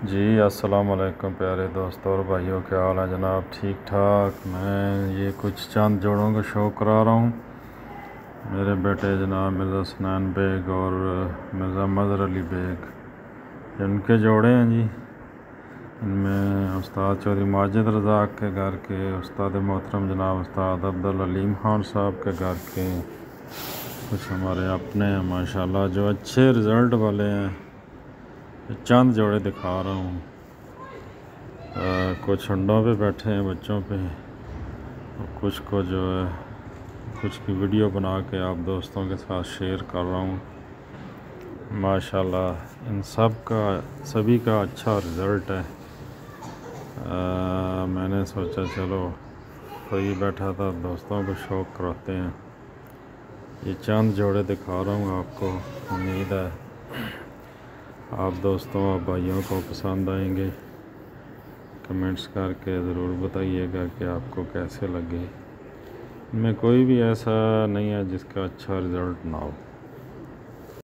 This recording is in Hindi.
जी अस्सलाम वालेकुम प्यारे दोस्तों और भाइयों, क्या हाल है जनाब? ठीक ठाक। मैं ये कुछ चंद जोड़ों का शो करा रहा हूँ। मेरे बेटे जनाब मिर्ज़ा सनान बेग और मिर्ज़ा मज़हर अली बेग, इनके जोड़े हैं जी। इनमें उस्ताद चौधरी माजिद रज़ाक के घर के, उस्ताद मोहतरम जनाब उस्ताद अब्दुल अलीम खान साहब के घर के, कुछ हमारे अपने हैं माशाल्लाह जो अच्छे रिज़ल्ट वाले हैं। चंद जोड़े दिखा रहा हूँ। कुछ अंडों पे बैठे हैं, बच्चों पे, और कुछ को जो है कुछ की वीडियो बना के आप दोस्तों के साथ शेयर कर रहा हूँ। माशाल्लाह इन सभी का अच्छा रिज़ल्ट है। मैंने सोचा चलो फ्री बैठा था, दोस्तों को शौक़ कराते हैं। ये चंद जोड़े दिखा रहा हूँ आपको। उम्मीद है आप दोस्तों और भाइयों को पसंद आएंगे। कमेंट्स करके ज़रूर बताइएगा कि आपको कैसे लगे। इनमें कोई भी ऐसा नहीं है जिसका अच्छा रिज़ल्ट ना हो।